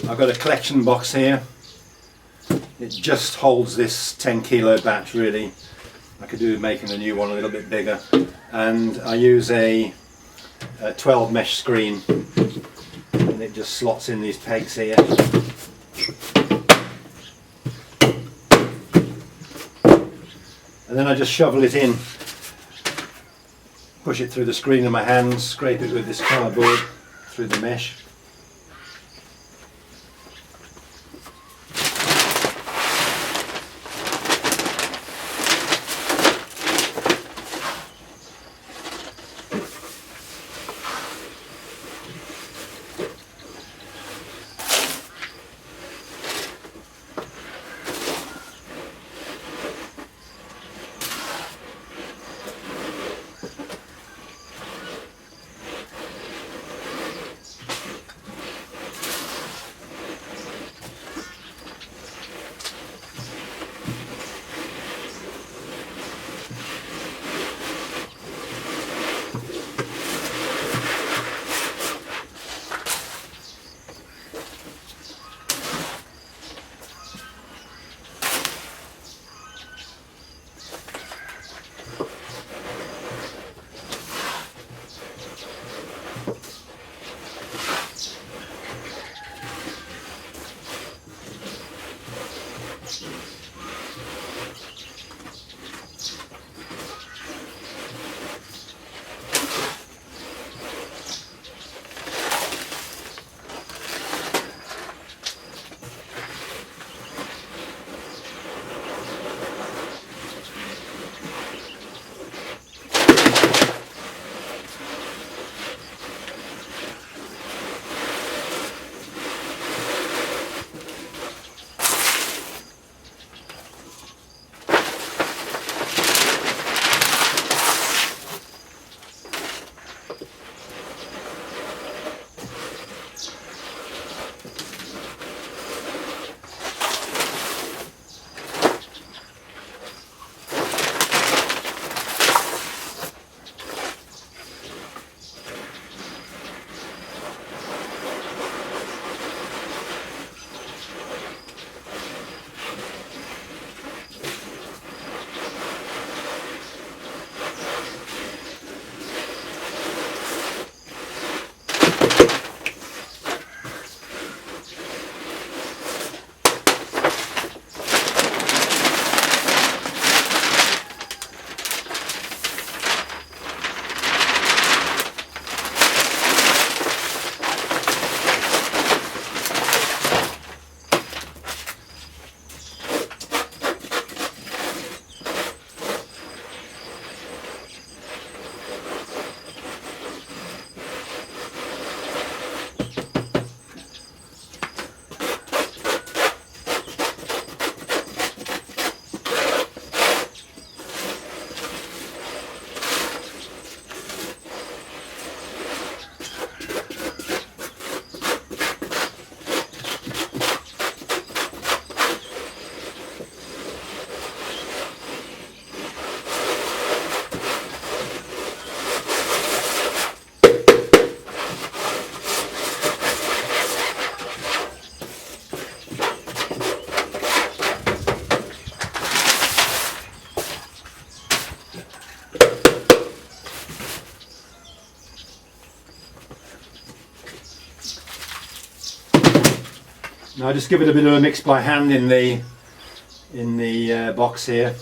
I've got a collection box here. It just holds this 10 kilo batch really. I could do with making a new one a little bit bigger. And I use a 12 mesh screen, and it just slots in these pegs here. And then I just shovel it in, push it through the screen in my hands, scrape it with this cardboard through the mesh. Now I just give it a bit of a mix by hand in the box here.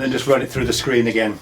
and then just run it through the screen again.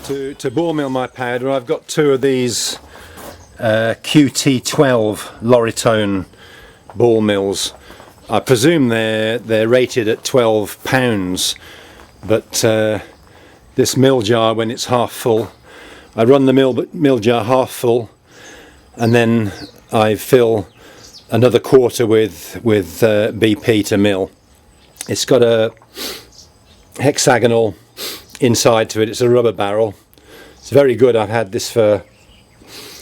To ball mill my powder, I've got two of these QT12 Loritone ball mills. I presume they're rated at 12 pounds, but this mill jar, when it's half full, I run the mill jar half full, and then I fill another quarter with BP to mill. It's got a hexagonal inside to it. It's a rubber barrel. It's very good. I've had this for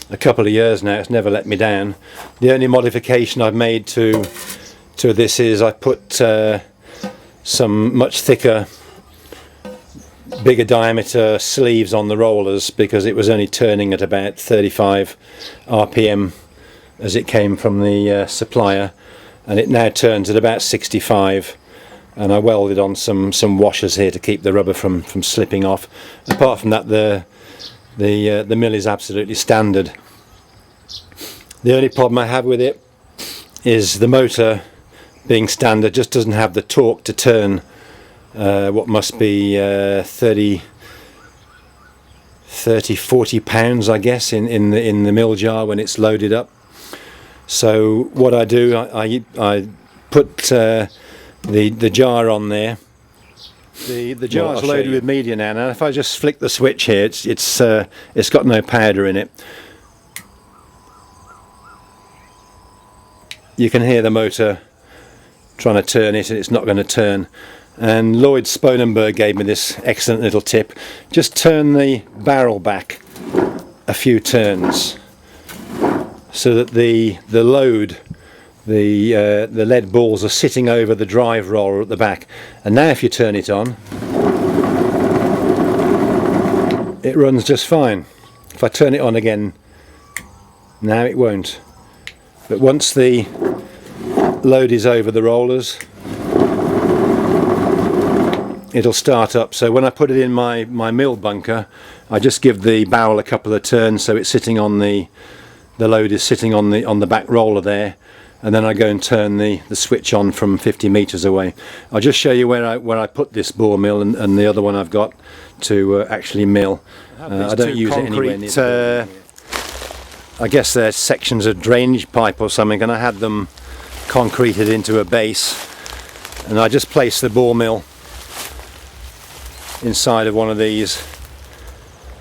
a couple of years now. It's never let me down. The only modification I've made to this is I put some much thicker, bigger diameter sleeves on the rollers, because it was only turning at about 35 RPM as it came from the supplier, and it now turns at about 65. And I welded on some washers here to keep the rubber from slipping off. Apart from that, the mill is absolutely standard. The only problem I have with it is the motor, being standard, just doesn't have the torque to turn what must be 40 pounds, I guess, in the mill jar when it's loaded up. So what I do, I put the jar on there. The jar is loaded with media now, and if I just flick the switch here, it's got no powder in it. You can hear the motor trying to turn it and it's not going to turn. And Lloyd Sponenberg gave me this excellent little tip: just turn the barrel back a few turns so that the load, the lead balls are sitting over the drive roller at the back. And now if you turn it on, it runs just fine. If I turn it on again now, it won't. But once the load is over the rollers, it'll start up. So when I put it in my mill bunker, I just give the barrel a couple of turns so it's sitting on the load is sitting on the back roller there, and then I go and turn the switch on from 50 meters away. I'll just show you where I put this bore mill and the other one I've got to actually mill. I don't use it anywhere near I guess they're sections of drainage pipe or something, and I had them concreted into a base, and I just place the bore mill inside of one of these,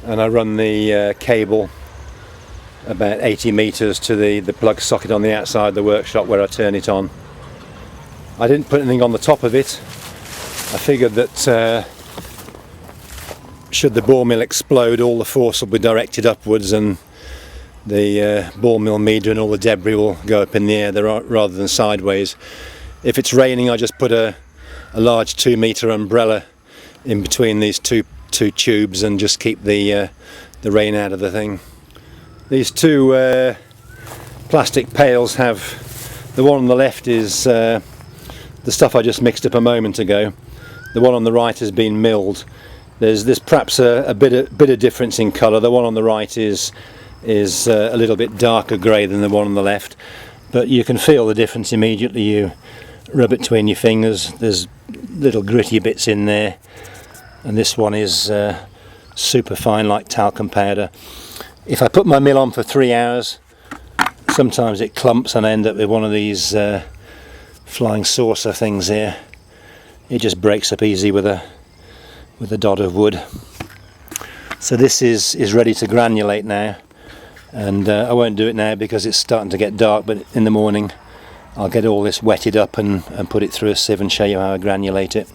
and I run the cable about 80 meters to the plug socket on the outside of the workshop where I turn it on. I didn't put anything on the top of it. I figured that should the bore mill explode, all the force will be directed upwards, and the bore mill meter and all the debris will go up in the air rather than sideways. If it's raining, I just put a large 2-meter umbrella in between these two tubes and just keep the rain out of the thing. These two plastic pails have, the one on the left is the stuff I just mixed up a moment ago. The one on the right has been milled. There's perhaps a bit of difference in colour. The one on the right is a little bit darker grey than the one on the left, but you can feel the difference immediately. You rub it between your fingers. There's little gritty bits in there, and this one is super fine, like talcum powder. If I put my mill on for 3 hours, sometimes it clumps and I end up with one of these flying saucer things here. It just breaks up easy with a dot of wood. So this is ready to granulate now, and I won't do it now because it's starting to get dark, but in the morning I'll get all this wetted up and put it through a sieve and show you how I granulate it.